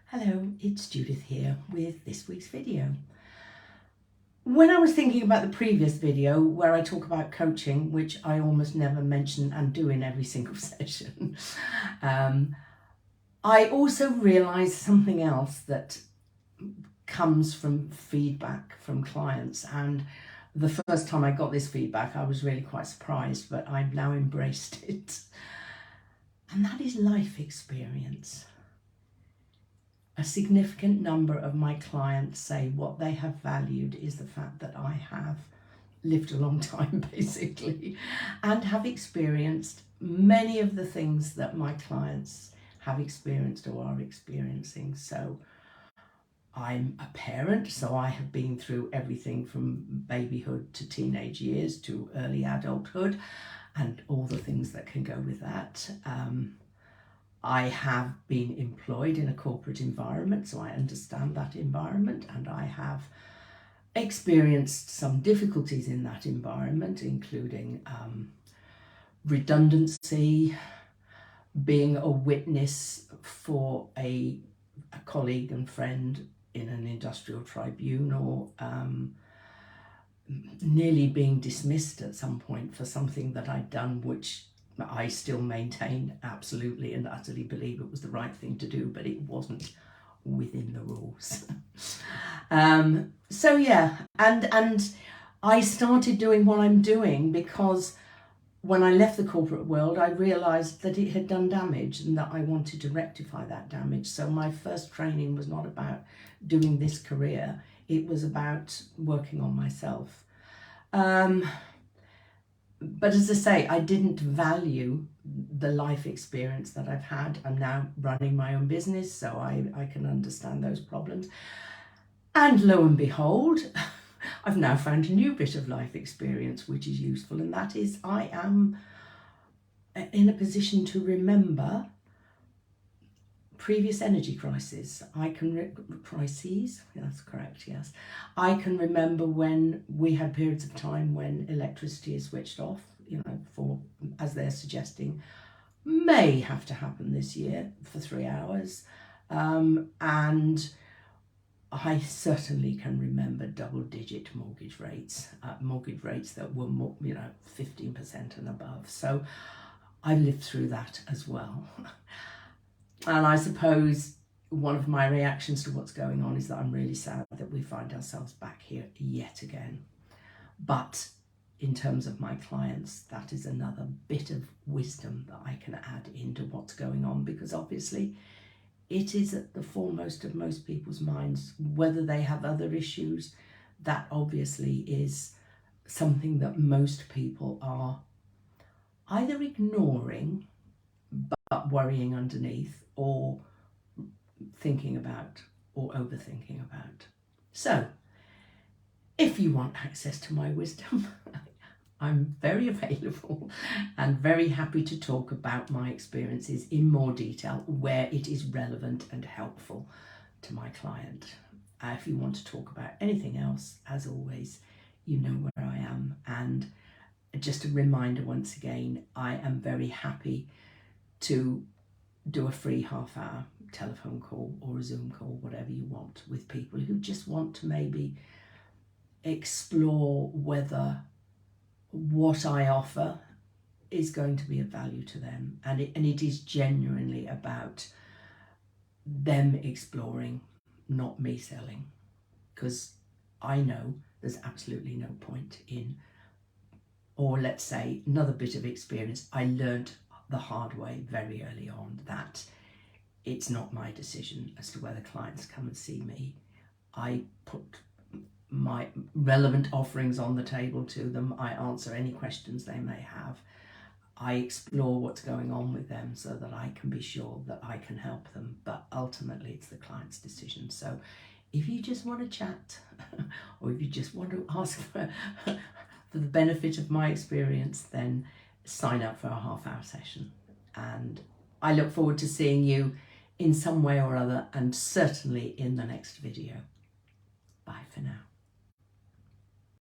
Hello, it's Judith here with this week's video. When I was thinking about the previous video where I talk about coaching, which I almost never mention and do in every single session, I also realised something else that comes from feedback from clients. And the first time I got this feedback, I was really quite surprised, but I've now embraced it. And that is life experience. A significant number of my clients say what they have valued is the fact that I have lived a long time, basically, and have experienced many of the things that my clients have experienced or are experiencing. So I'm a parent, so I have been through everything from babyhood to teenage years to early adulthood and all the things that can go with that. I have been employed in a corporate environment, so I understand that environment, and I have experienced some difficulties in that environment, including redundancy, being a witness for a colleague and friend in an industrial tribunal, nearly being dismissed at some point for something that I'd done, which I still maintain absolutely and utterly believe it was the right thing to do, but it wasn't within the rules. So yeah, and I started doing what I'm doing because when I left the corporate world, I realised that it had done damage and that I wanted to rectify that damage. So my first training was not about doing this career, it was about working on myself. But as I say, I didn't value the life experience that I've had. I'm now running my own business, so I can understand those problems. And lo and behold, I've now found a new bit of life experience which is useful, and that is I am in a position to remember previous energy crises. Crises, that's correct, yes. I can remember when we had periods of time when electricity is switched off, for, as they're suggesting, may have to happen this year for 3 hours. And I certainly can remember double-digit mortgage rates that were more, 15% and above. So I lived through that as well. And I suppose one of my reactions to what's going on is that I'm really sad that we find ourselves back here yet again. But in terms of my clients, that is another bit of wisdom that I can add into what's going on, because obviously it is at the foremost of most people's minds, whether they have other issues. That obviously is something that most people are either ignoring but worrying underneath, or thinking about, or overthinking about. So if you want access to my wisdom, I'm very available and very happy to talk about my experiences in more detail where it is relevant and helpful to my client. If you want to talk about anything else, as always, you know where I am. And just a reminder once again, I am very happy to do a free half-hour telephone call or a Zoom call, whatever you want, with people who just want to maybe explore whether what I offer is going to be of value to them. And it is genuinely about them exploring, not me selling, because I know there's absolutely no point in, or let's say another bit of experience, I learned the hard way very early on that it's not my decision as to whether clients come and see me. I put my relevant offerings on the table to them. I answer any questions they may have. I explore what's going on with them so that I can be sure that I can help them. But ultimately, it's the client's decision. So if you just want to chat or if you just want to ask for the benefit of my experience, then sign up for a half-hour session. And I look forward to seeing you in some way or other, and certainly in the next video. Bye for now.